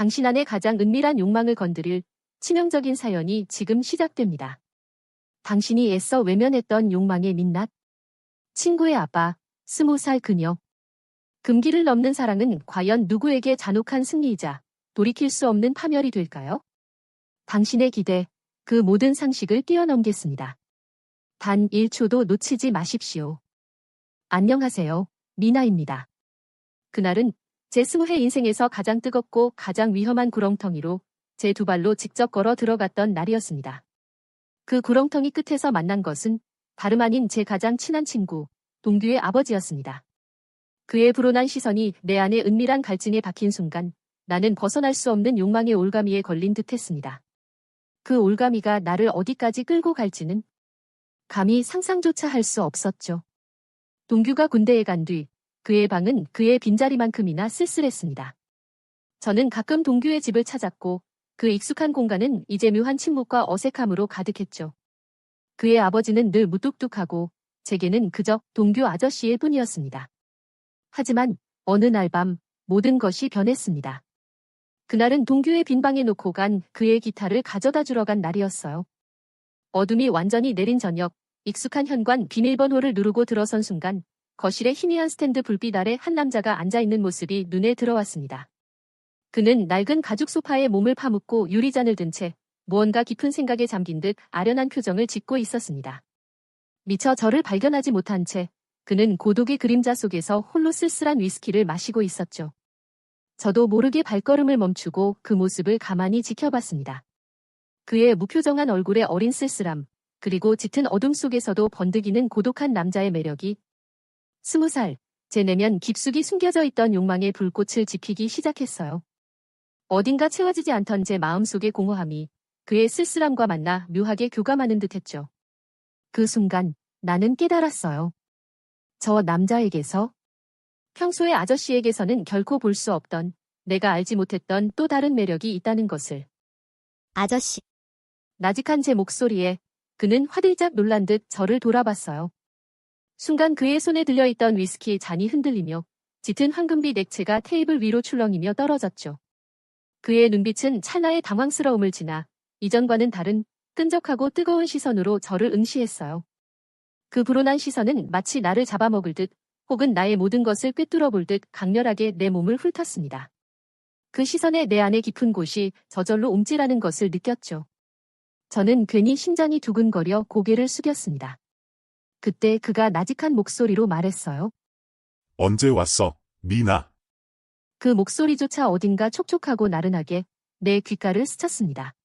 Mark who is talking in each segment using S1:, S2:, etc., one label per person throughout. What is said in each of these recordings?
S1: 당신 안의 가장 은밀한 욕망을 건드릴 치명적인 사연이 지금 시작됩니다. 당신이 애써 외면했던 욕망의 민낯. 친구의 아빠, 20살 그녀. 금기를 넘는 사랑은 과연 누구에게 잔혹한 승리이자 돌이킬 수 없는 파멸이 될까요? 당신의 기대, 그 모든 상식을 뛰어넘겠습니다. 단 1초도 놓치지 마십시오. 안녕하세요, 미나입니다. 그날은 제 20해 인생에서 가장 뜨겁고 가장 위험한 구렁텅이로 제 두 발로 직접 걸어 들어갔던 날이었습니다. 그 구렁텅이 끝에서 만난 것은 다름 아닌 제 가장 친한 친구, 동규의 아버지였습니다. 그의 불온한 시선이 내 안에 은밀한 갈증에 박힌 순간 나는 벗어날 수 없는 욕망의 올가미에 걸린 듯했습니다. 그 올가미가 나를 어디까지 끌고 갈지는 감히 상상조차 할 수 없었죠. 동규가 군대에 간 뒤 그의 방은 그의 빈자리만큼이나 쓸쓸했습니다. 저는 가끔 동규의 집을 찾았고 그 익숙한 공간은 이제 묘한 침묵과 어색함으로 가득했죠. 그의 아버지는 늘 무뚝뚝하고 제게는 그저 동규 아저씨일 뿐이었습니다. 하지만 어느 날 밤 모든 것이 변했습니다. 그날은 동규의 빈 방에 놓고 간 그의 기타를 가져다 주러 간 날이었어요. 어둠이 완전히 내린 저녁, 익숙한 현관 비밀번호를 누르고 들어선 순간 거실에 희미한 스탠드 불빛 아래 한 남자가 앉아있는 모습이 눈에 들어왔습니다. 그는 낡은 가죽 소파에 몸을 파묻고 유리잔을 든 채 무언가 깊은 생각에 잠긴 듯 아련한 표정을 짓고 있었습니다. 미처 저를 발견하지 못한 채 그는 고독의 그림자 속에서 홀로 쓸쓸한 위스키를 마시고 있었죠. 저도 모르게 발걸음을 멈추고 그 모습을 가만히 지켜봤습니다. 그의 무표정한 얼굴의 어린 쓸쓸함, 그리고 짙은 어둠 속에서도 번득이는 고독한 남자의 매력이 20살, 제 내면 깊숙이 숨겨져 있던 욕망의 불꽃을 지피기 시작했어요. 어딘가 채워지지 않던 제 마음속의 공허함이 그의 쓸쓸함과 만나 묘하게 교감하는 듯했죠. 그 순간 나는 깨달았어요. 저 남자에게서, 평소의 아저씨에게서는 결코 볼 수 없던, 내가 알지 못했던 또 다른 매력이 있다는 것을.
S2: 아저씨.
S1: 나직한 제 목소리에 그는 화들짝 놀란 듯 저를 돌아봤어요. 순간 그의 손에 들려있던 위스키의 잔이 흔들리며 짙은 황금빛 액체가 테이블 위로 출렁이며 떨어졌죠. 그의 눈빛은 찰나의 당황스러움을 지나 이전과는 다른 끈적하고 뜨거운 시선으로 저를 응시했어요. 그 불온한 시선은 마치 나를 잡아먹을 듯 혹은 나의 모든 것을 꿰뚫어 볼 듯 강렬하게 내 몸을 훑었습니다. 그 시선에 내 안의 깊은 곳이 저절로 움찔하는 것을 느꼈죠. 저는 괜히 심장이 두근거려 고개를 숙였습니다. 그때 그가 나직한 목소리로 말했어요.
S3: 언제 왔어, 미나?
S1: 그 목소리조차 어딘가 촉촉하고 나른하게 내 귓가를 스쳤습니다.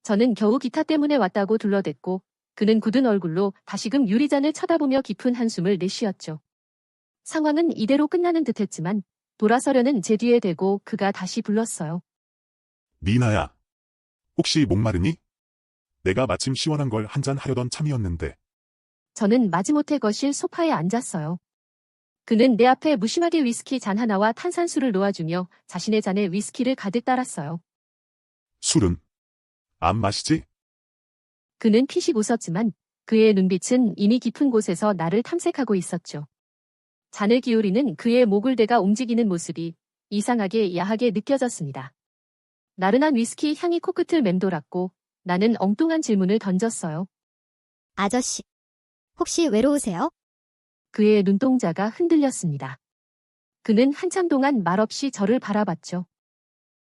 S1: 저는 겨우 기타 때문에 왔다고 둘러댔고 그는 굳은 얼굴로 다시금 유리잔을 쳐다보며 깊은 한숨을 내쉬었죠. 상황은 이대로 끝나는 듯했지만 돌아서려는 제 뒤에 대고 그가 다시 불렀어요.
S3: 미나야. 혹시 목마르니? 내가 마침 시원한 걸 한잔 하려던 참이었는데.
S1: 저는 마지못해 거실 소파에 앉았어요. 그는 내 앞에 무심하게 위스키 잔 하나와 탄산수를 놓아주며 자신의 잔에 위스키를 가득 따랐어요.
S3: 술은? 안 마시지?
S1: 그는 피식 웃었지만 그의 눈빛은 이미 깊은 곳에서 나를 탐색하고 있었죠. 잔을 기울이는 그의 목을 대가 움직이는 모습이 이상하게 야하게 느껴졌습니다. 나른한 위스키 향이 코끝을 맴돌았고 나는 엉뚱한 질문을 던졌어요.
S2: 아저씨. 혹시 외로우세요?
S1: 그의 눈동자가 흔들렸습니다. 그는 한참 동안 말없이 저를 바라봤죠.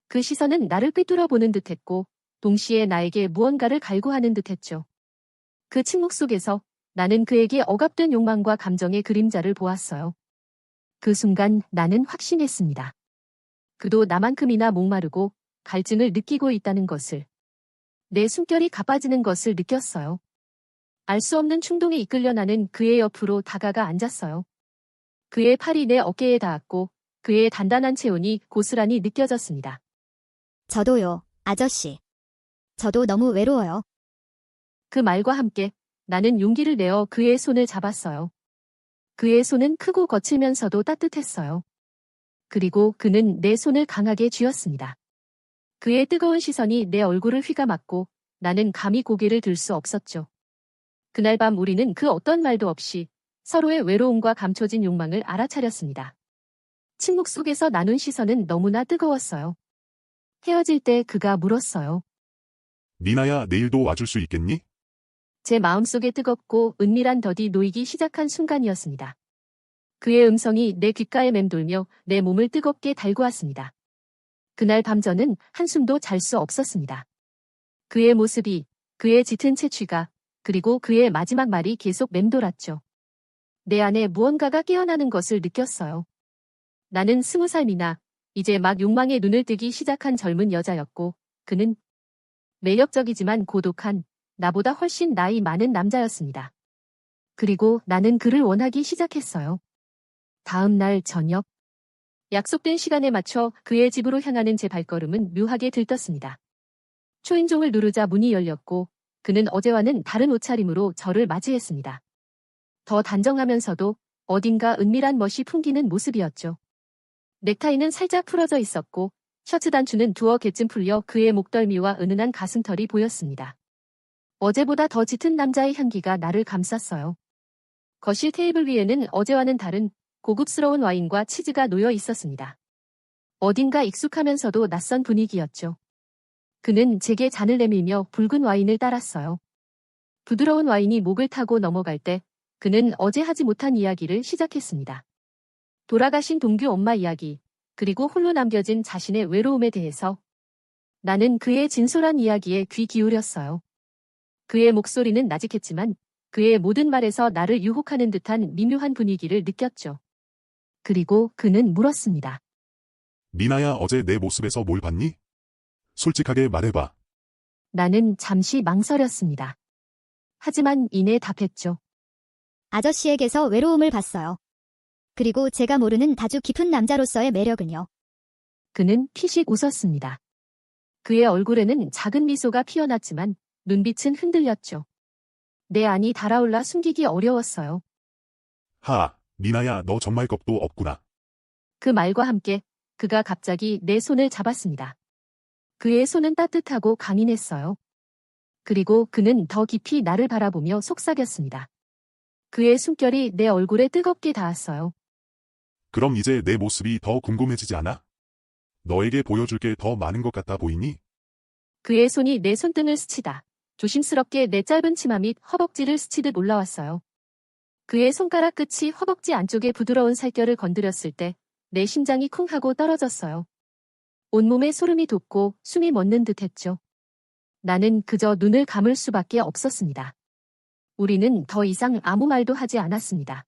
S1: 그 시선은 나를 꿰뚫어 보는 듯했고 동시에 나에게 무언가를 갈구하는 듯했죠. 그 침묵 속에서 나는 그에게 억압된 욕망과 감정의 그림자를 보았어요. 그 순간 나는 확신했습니다. 그도 나만큼이나 목마르고 갈증을 느끼고 있다는 것을. 내 숨결이 가빠지는 것을 느꼈어요. 알 수 없는 충동에 이끌려 나는 그의 옆으로 다가가 앉았어요. 그의 팔이 내 어깨에 닿았고 그의 단단한 체온이 고스란히 느껴졌습니다.
S2: 저도요, 아저씨. 저도 너무 외로워요.
S1: 그 말과 함께 나는 용기를 내어 그의 손을 잡았어요. 그의 손은 크고 거칠면서도 따뜻했어요. 그리고 그는 내 손을 강하게 쥐었습니다. 그의 뜨거운 시선이 내 얼굴을 휘감았고 나는 감히 고개를 들 수 없었죠. 그날 밤 우리는 그 어떤 말도 없이 서로의 외로움과 감춰진 욕망을 알아차렸습니다. 침묵 속에서 나눈 시선은 너무나 뜨거웠어요. 헤어질 때 그가 물었어요.
S3: 미나야, 내일도 와줄 수 있겠니?
S1: 제 마음속에 뜨겁고 은밀한 덫이 놓이기 시작한 순간이었습니다. 그의 음성이 내 귓가에 맴돌며 내 몸을 뜨겁게 달구었습니다. 그날 밤 저는 한숨도 잘 수 없었습니다. 그의 모습이, 그의 짙은 채취가, 그리고 그의 마지막 말이 계속 맴돌았죠. 내 안에 무언가가 깨어나는 것을 느꼈어요. 나는 20살 미나, 이제 막 욕망의 눈을 뜨기 시작한 젊은 여자였고, 그는 매력적이지만 고독한, 나보다 훨씬 나이 많은 남자였습니다. 그리고 나는 그를 원하기 시작했어요. 다음 날 저녁, 약속된 시간에 맞춰 그의 집으로 향하는 제 발걸음은 묘하게 들떴습니다. 초인종을 누르자 문이 열렸고, 그는 어제와는 다른 옷차림으로 저를 맞이했습니다. 더 단정하면서도 어딘가 은밀한 멋이 풍기는 모습이었죠. 넥타이는 살짝 풀어져 있었고, 셔츠 단추는 두어 개쯤 풀려 그의 목덜미와 은은한 가슴털이 보였습니다. 어제보다 더 짙은 남자의 향기가 나를 감쌌어요. 거실 테이블 위에는 어제와는 다른 고급스러운 와인과 치즈가 놓여 있었습니다. 어딘가 익숙하면서도 낯선 분위기였죠. 그는 제게 잔을 내밀며 붉은 와인을 따랐어요. 부드러운 와인이 목을 타고 넘어갈 때 그는 어제 하지 못한 이야기를 시작했습니다. 돌아가신 동규 엄마 이야기, 그리고 홀로 남겨진 자신의 외로움에 대해서. 나는 그의 진솔한 이야기에 귀 기울였어요. 그의 목소리는 나직했지만 그의 모든 말에서 나를 유혹하는 듯한 미묘한 분위기를 느꼈죠. 그리고 그는 물었습니다.
S3: 미나야, 어제 내 모습에서 뭘 봤니? 솔직하게 말해봐.
S1: 나는 잠시 망설였습니다. 하지만 이내 답했죠.
S2: 아저씨에게서 외로움을 봤어요. 그리고 제가 모르는 아주 깊은 남자로서의 매력은요.
S1: 그는 피식 웃었습니다. 그의 얼굴에는 작은 미소가 피어났지만 눈빛은 흔들렸죠. 내 안이 달아올라 숨기기 어려웠어요.
S3: 미나야, 너 정말 겁도 없구나.
S1: 그 말과 함께 그가 갑자기 내 손을 잡았습니다. 그의 손은 따뜻하고 강인했어요. 그리고 그는 더 깊이 나를 바라보며 속삭였습니다. 그의 숨결이 내 얼굴에 뜨겁게 닿았어요.
S3: 그럼 이제 내 모습이 더 궁금해지지 않아? 너에게 보여줄 게 더 많은 것 같아 보이니?
S1: 그의 손이 내 손등을 스치다 조심스럽게 내 짧은 치마 및 허벅지를 스치듯 올라왔어요. 그의 손가락 끝이 허벅지 안쪽의 부드러운 살결을 건드렸을 때 내 심장이 쿵 하고 떨어졌어요. 온몸에 소름이 돋고 숨이 멎는 듯했죠. 나는 그저 눈을 감을 수밖에 없었습니다. 우리는 더 이상 아무 말도 하지 않았습니다.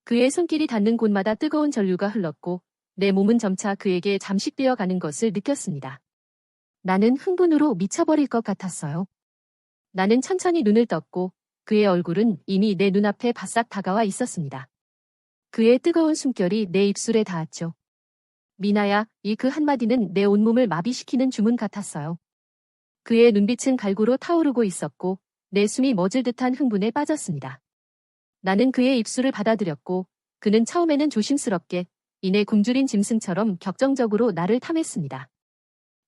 S1: 그의 손길이 닿는 곳마다 뜨거운 전류가 흘렀고 내 몸은 점차 그에게 잠식되어 가는 것을 느꼈습니다. 나는 흥분으로 미쳐버릴 것 같았어요. 나는 천천히 눈을 떴고 그의 얼굴은 이미 내 눈앞에 바싹 다가와 있었습니다. 그의 뜨거운 숨결이 내 입술에 닿았죠. 미나야, 이 그 한마디는 내 온몸을 마비시키는 주문 같았어요. 그의 눈빛은 갈구로 타오르고 있었고 내 숨이 멎을 듯한 흥분에 빠졌습니다. 나는 그의 입술을 받아들였고 그는 처음에는 조심스럽게 이내 굶주린 짐승처럼 격정적으로 나를 탐했습니다.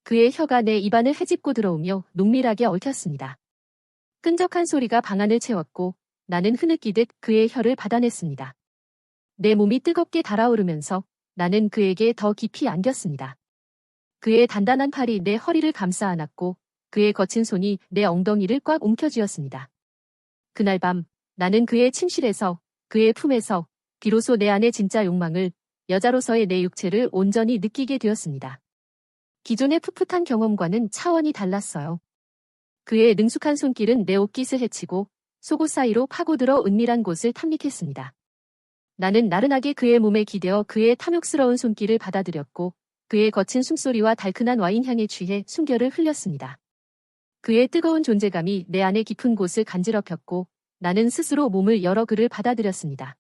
S1: 그의 혀가 내 입안을 헤집고 들어오며 농밀하게 얽혔습니다. 끈적한 소리가 방안을 채웠고 나는 흐느끼듯 그의 혀를 받아냈습니다. 내 몸이 뜨겁게 달아오르면서 나는 그에게 더 깊이 안겼습니다. 그의 단단한 팔이 내 허리를 감싸 안았고 그의 거친 손이 내 엉덩이를 꽉 움켜쥐었습니다. 그날 밤 나는 그의 침실에서, 그의 품에서 비로소 내 안의 진짜 욕망을, 여자로서의 내 육체를 온전히 느끼게 되었습니다. 기존의 풋풋한 경험과는 차원이 달랐어요. 그의 능숙한 손길은 내 옷깃을 헤치고 속옷 사이로 파고들어 은밀한 곳을 탐닉했습니다. 나는 나른하게 그의 몸에 기대어 그의 탐욕스러운 손길을 받아들였고 그의 거친 숨소리와 달큰한 와인 향에 취해 숨결을 흘렸습니다. 그의 뜨거운 존재감이 내 안의 깊은 곳을 간지럽혔고 나는 스스로 몸을 열어 그를 받아들였습니다.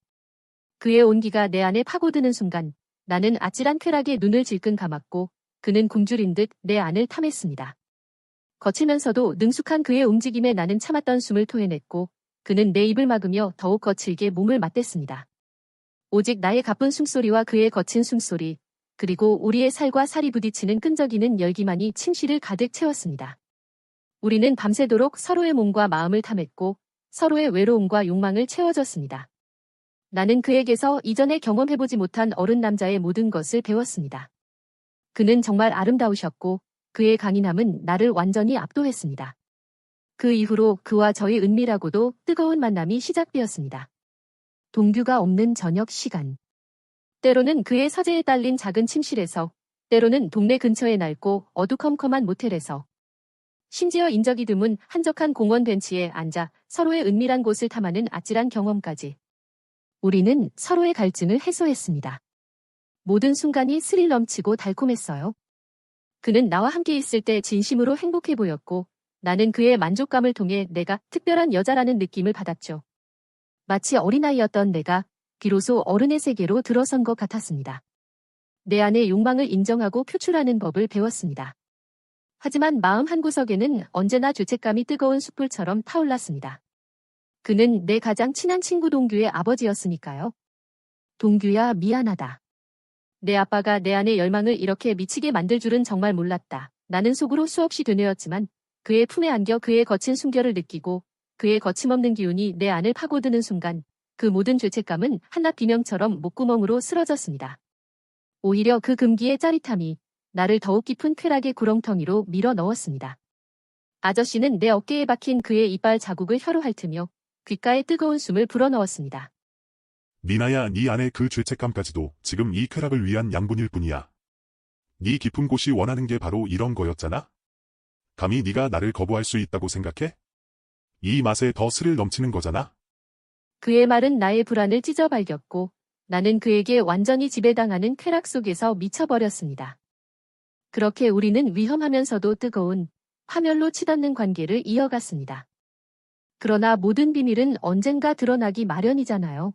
S1: 그의 온기가 내 안에 파고드는 순간 나는 아찔한 쾌락에 눈을 질끈 감았고 그는 굶주린 듯 내 안을 탐했습니다. 거치면서도 능숙한 그의 움직임에 나는 참았던 숨을 토해냈고 그는 내 입을 막으며 더욱 거칠게 몸을 맞댔습니다. 오직 나의 가쁜 숨소리와 그의 거친 숨소리, 그리고 우리의 살과 살이 부딪히는 끈적이는 열기만이 침실을 가득 채웠습니다. 우리는 밤새도록 서로의 몸과 마음을 탐했고 서로의 외로움과 욕망을 채워줬습니다. 나는 그에게서 이전에 경험해보지 못한 어른 남자의 모든 것을 배웠습니다. 그는 정말 아름다우셨고 그의 강인함은 나를 완전히 압도했습니다. 그 이후로 그와 저의 은밀하고도 뜨거운 만남이 시작되었습니다. 동규가 없는 저녁 시간. 때로는 그의 서재에 딸린 작은 침실에서, 때로는 동네 근처의 낡고 어두컴컴한 모텔에서, 심지어 인적이 드문 한적한 공원 벤치에 앉아 서로의 은밀한 곳을 탐하는 아찔한 경험까지. 우리는 서로의 갈증을 해소했습니다. 모든 순간이 스릴 넘치고 달콤했어요. 그는 나와 함께 있을 때 진심으로 행복해 보였고, 나는 그의 만족감을 통해 내가 특별한 여자라는 느낌을 받았죠. 마치 어린아이였던 내가 비로소 어른의 세계로 들어선 것 같았습니다. 내 안의 욕망을 인정하고 표출하는 법을 배웠습니다. 하지만 마음 한구석에는 언제나 죄책감이 뜨거운 숯불처럼 타올랐습니다. 그는 내 가장 친한 친구 동규의 아버지였으니까요. 동규야, 미안하다. 내 아빠가 내 안의 열망을 이렇게 미치게 만들 줄은 정말 몰랐다. 나는 속으로 수없이 되뇌었지만 그의 품에 안겨 그의 거친 숨결을 느끼고 그의 거침없는 기운이 내 안을 파고드는 순간 그 모든 죄책감은 한낱 비명처럼 목구멍으로 쓰러졌습니다. 오히려 그 금기의 짜릿함이 나를 더욱 깊은 쾌락의 구렁텅이로 밀어 넣었습니다. 아저씨는 내 어깨에 박힌 그의 이빨 자국을 혀로 핥으며 귓가에 뜨거운 숨을 불어넣었습니다.
S3: 미나야, 네 안의 그 죄책감까지도 지금 이 쾌락을 위한 양분일 뿐이야. 네 깊은 곳이 원하는 게 바로 이런 거였잖아? 감히 네가 나를 거부할 수 있다고 생각해? 이 맛에 더 스릴 넘치는 거잖아?
S1: 그의 말은 나의 불안을 찢어발겼고 나는 그에게 완전히 지배당하는 쾌락 속에서 미쳐버렸습니다. 그렇게 우리는 위험하면서도 뜨거운 파멸로 치닫는 관계를 이어갔습니다. 그러나 모든 비밀은 언젠가 드러나기 마련이잖아요.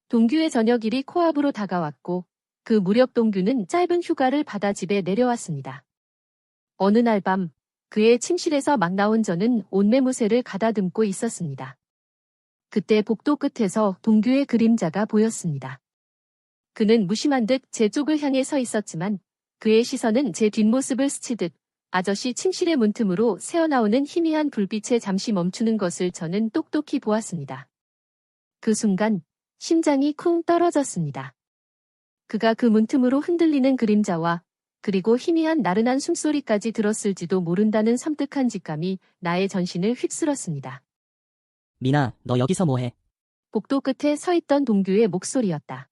S1: 동규의 저녁일이 코앞으로 다가왔고 그 무렵 동규는 짧은 휴가를 받아 집에 내려왔습니다. 어느 날 밤 그의 침실에서 막 나온 저는 옷매무새를 가다듬고 있었습니다. 그때 복도 끝에서 동규의 그림자가 보였습니다. 그는 무심한 듯 제 쪽을 향해 서 있었지만 그의 시선은 제 뒷모습을 스치듯 아저씨 침실의 문틈으로 새어나오는 희미한 불빛에 잠시 멈추는 것을 저는 똑똑히 보았습니다. 그 순간 심장이 쿵 떨어졌습니다. 그가 그 문틈으로 흔들리는 그림자와 그리고 희미한 나른한 숨소리까지 들었을지도 모른다는 섬뜩한 직감이 나의 전신을 휩쓸었습니다.
S4: 미나, 너 여기서 뭐해?
S1: 복도 끝에 서 있던 동규의 목소리였다.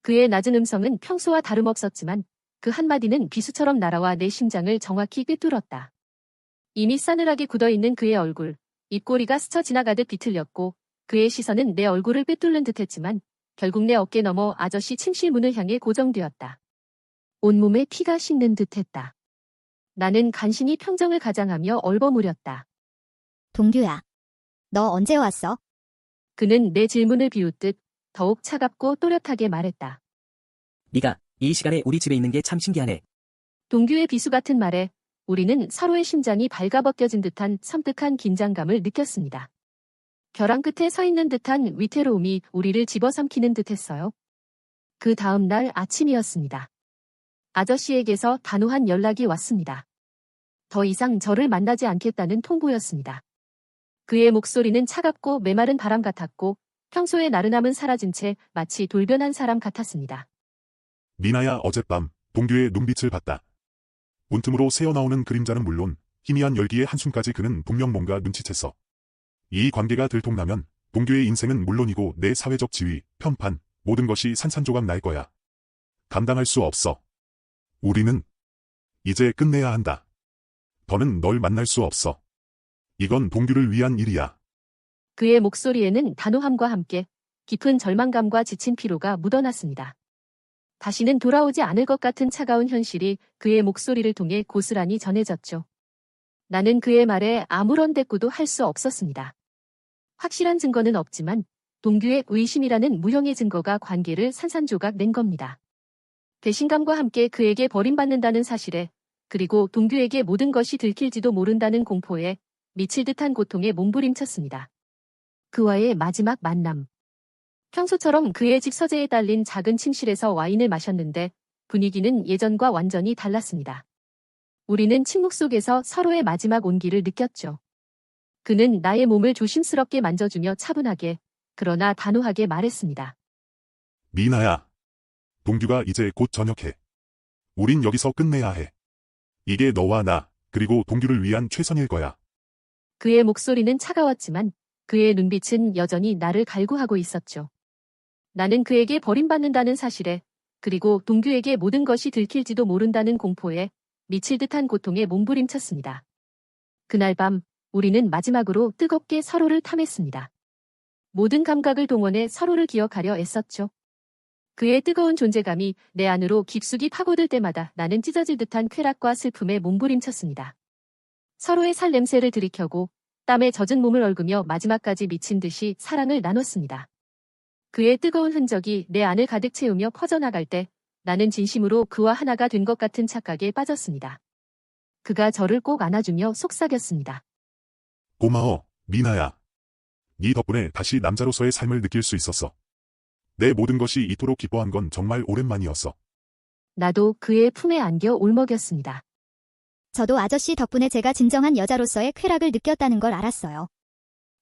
S1: 그의 낮은 음성은 평소와 다름없었지만 그 한마디는 비수처럼 날아와 내 심장을 정확히 꿰뚫었다. 이미 싸늘하게 굳어있는 그의 얼굴, 입꼬리가 스쳐 지나가듯 비틀렸고 그의 시선은 내 얼굴을 꿰뚫는 듯했지만 결국 내 어깨 너머 아저씨 침실 문을 향해 고정되었다. 온몸에 피가 식는 듯했다. 나는 간신히 평정을 가장하며 얼버무렸다.
S2: 동규야. 너 언제 왔어?
S1: 그는 내 질문을 비웃듯 더욱 차갑고 또렷하게 말했다.
S4: 네가 이 시간에 우리 집에 있는 게 참 신기하네.
S1: 동규의 비수 같은 말에 우리는 서로의 심장이 발가벗겨진 듯한 섬뜩한 긴장감을 느꼈습니다. 벼랑 끝에 서 있는 듯한 위태로움이 우리를 집어삼키는 듯했어요. 그 다음 날 아침이었습니다. 아저씨에게서 단호한 연락이 왔습니다. 더 이상 저를 만나지 않겠다는 통보였습니다. 그의 목소리는 차갑고 메마른 바람 같았고 평소의 나른함은 사라진 채 마치 돌변한 사람 같았습니다.
S3: 미나야, 어젯밤 동규의 눈빛을 봤다. 문틈으로 새어나오는 그림자는 물론 희미한 열기의 한숨까지 그는 분명 뭔가 눈치챘어. 이 관계가 들통나면 동규의 인생은 물론이고 내 사회적 지위, 편판, 모든 것이 산산조각 날 거야. 감당할 수 없어. 우리는 이제 끝내야 한다. 더는 널 만날 수 없어. 이건 동규를 위한 일이야.
S1: 그의 목소리에는 단호함과 함께 깊은 절망감과 지친 피로가 묻어났습니다. 다시는 돌아오지 않을 것 같은 차가운 현실이 그의 목소리를 통해 고스란히 전해졌죠. 나는 그의 말에 아무런 대꾸도 할 수 없었습니다. 확실한 증거는 없지만 동규의 의심이라는 무형의 증거가 관계를 산산조각 낸 겁니다. 배신감과 함께 그에게 버림받는다는 사실에 그리고 동규에게 모든 것이 들킬지도 모른다는 공포에 미칠 듯한 고통에 몸부림쳤습니다. 그와의 마지막 만남. 평소처럼 그의 집 서재에 딸린 작은 침실에서 와인을 마셨는데 분위기는 예전과 완전히 달랐습니다. 우리는 침묵 속에서 서로의 마지막 온기를 느꼈죠. 그는 나의 몸을 조심스럽게 만져주며 차분하게 그러나 단호하게 말했습니다.
S3: 미나야. 동규가 이제 곧 전역해. 우린 여기서 끝내야 해. 이게 너와 나, 그리고 동규를 위한 최선일 거야.
S1: 그의 목소리는 차가웠지만 그의 눈빛은 여전히 나를 갈구하고 있었죠. 나는 그에게 버림받는다는 사실에, 그리고 동규에게 모든 것이 들킬지도 모른다는 공포에 미칠 듯한 고통에 몸부림쳤습니다. 그날 밤 우리는 마지막으로 뜨겁게 서로를 탐했습니다. 모든 감각을 동원해 서로를 기억하려 애썼죠. 그의 뜨거운 존재감이 내 안으로 깊숙이 파고들 때마다 나는 찢어질 듯한 쾌락과 슬픔에 몸부림쳤습니다. 서로의 살 냄새를 들이켜고 땀에 젖은 몸을 얽으며 마지막까지 미친 듯이 사랑을 나눴습니다. 그의 뜨거운 흔적이 내 안을 가득 채우며 퍼져나갈 때 나는 진심으로 그와 하나가 된 것 같은 착각에 빠졌습니다. 그가 저를 꼭 안아주며 속삭였습니다.
S3: 고마워, 미나야. 네 덕분에 다시 남자로서의 삶을 느낄 수 있었어. 내 모든 것이 이토록 기뻐한 건 정말 오랜만이었어.
S1: 나도 그의 품에 안겨 울먹였습니다.
S2: 저도 아저씨 덕분에 제가 진정한 여자로서의 쾌락을 느꼈다는 걸 알았어요.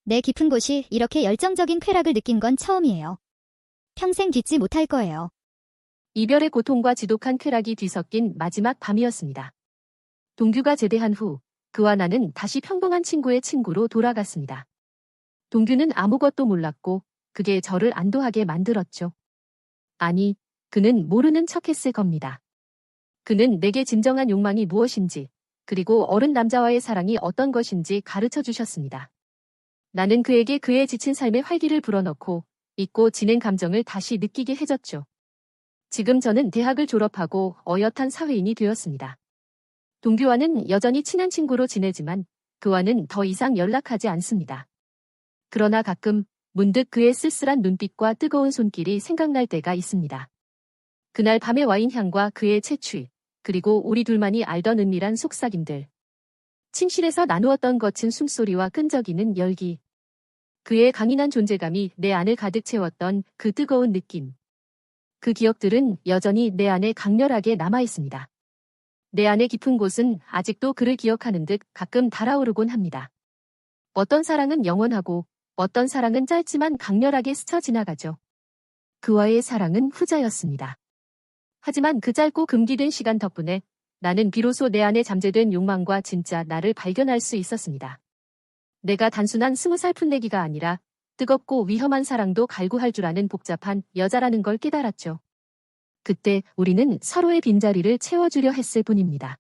S2: 내 깊은 곳이 이렇게 열정적인 쾌락을 느낀 건 처음이에요. 평생 잊지 못할 거예요.
S1: 이별의 고통과 지독한 쾌락이 뒤섞인 마지막 밤이었습니다. 동규가 제대한 후 그와 나는 다시 평범한 친구의 친구로 돌아갔습니다. 동규는 아무것도 몰랐고 그게 저를 안도하게 만들었죠. 아니, 그는 모르는 척했을 겁니다. 그는 내게 진정한 욕망이 무엇인지, 그리고 어른 남자와의 사랑이 어떤 것인지 가르쳐 주셨습니다. 나는 그에게 그의 지친 삶의 활기를 불어넣고 잊고 지낸 감정을 다시 느끼게 해줬죠. 지금 저는 대학을 졸업하고 어엿한 사회인이 되었습니다. 동규와는 여전히 친한 친구로 지내지만 그와는 더 이상 연락하지 않습니다. 그러나 가끔 문득 그의 쓸쓸한 눈빛과 뜨거운 손길이 생각날 때가 있습니다. 그날 밤의 와인 향과 그의 채취, 그리고 우리 둘만이 알던 은밀한 속삭임들. 침실에서 나누었던 거친 숨소리와 끈적이는 열기. 그의 강인한 존재감이 내 안을 가득 채웠던 그 뜨거운 느낌. 그 기억들은 여전히 내 안에 강렬하게 남아있습니다. 내 안의 깊은 곳은 아직도 그를 기억하는 듯 가끔 달아오르곤 합니다. 어떤 사랑은 영원하고 어떤 사랑은 짧지만 강렬하게 스쳐 지나가죠. 그와의 사랑은 후자였습니다. 하지만 그 짧고 금기된 시간 덕분에 나는 비로소 내 안에 잠재된 욕망과 진짜 나를 발견할 수 있었습니다. 내가 단순한 20살 풋내기가 아니라 뜨겁고 위험한 사랑도 갈구할 줄 아는 복잡한 여자라는 걸 깨달았죠. 그때 우리는 서로의 빈자리를 채워주려 했을 뿐입니다.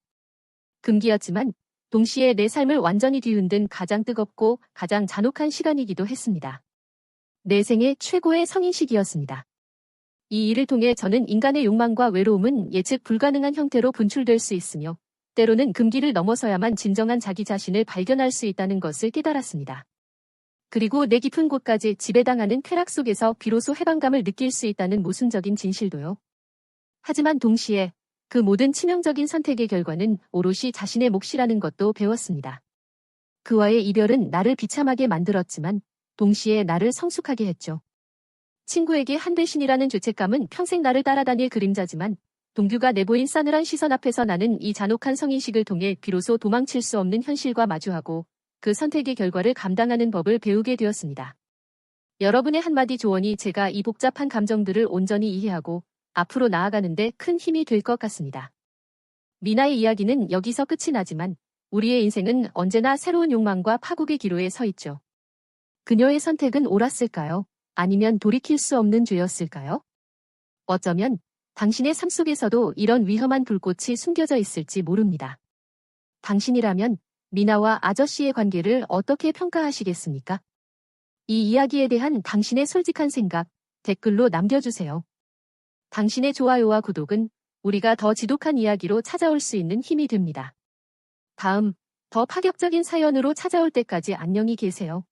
S1: 금기였지만 동시에 내 삶을 완전히 뒤흔든 가장 뜨겁고 가장 잔혹한 시간이기도 했습니다. 내 생애 최고의 성인식이었습니다. 이 일을 통해 저는 인간의 욕망과 외로움은 예측 불가능한 형태로 분출될 수 있으며 때로는 금기를 넘어서야만 진정한 자기 자신을 발견할 수 있다는 것을 깨달았습니다. 그리고 내 깊은 곳까지 지배당하는 쾌락 속에서 비로소 해방감을 느낄 수 있다는 모순적인 진실도요. 하지만 동시에 그 모든 치명적인 선택의 결과는 오롯이 자신의 몫이라는 것도 배웠습니다. 그와의 이별은 나를 비참하게 만들었지만 동시에 나를 성숙하게 했죠. 친구에게 한 배신이라는 죄책감은 평생 나를 따라다닐 그림자지만 동규가 내보인 싸늘한 시선 앞에서 나는 이 잔혹한 성인식을 통해 비로소 도망칠 수 없는 현실과 마주하고 그 선택의 결과를 감당하는 법을 배우게 되었습니다. 여러분의 한마디 조언이 제가 이 복잡한 감정들을 온전히 이해하고 앞으로 나아가는데 큰 힘이 될 것 같습니다. 미나의 이야기는 여기서 끝이 나지만 우리의 인생은 언제나 새로운 욕망과 파국의 기로에 서 있죠. 그녀의 선택은 옳았을까요? 아니면 돌이킬 수 없는 죄였을까요? 어쩌면 당신의 삶 속에서도 이런 위험한 불꽃이 숨겨져 있을지 모릅니다. 당신이라면 미나와 아저씨의 관계를 어떻게 평가하시겠습니까? 이 이야기에 대한 당신의 솔직한 생각 댓글로 남겨주세요. 당신의 좋아요와 구독은 우리가 더 지독한 이야기로 찾아올 수 있는 힘이 됩니다. 다음, 더 파격적인 사연으로 찾아올 때까지 안녕히 계세요.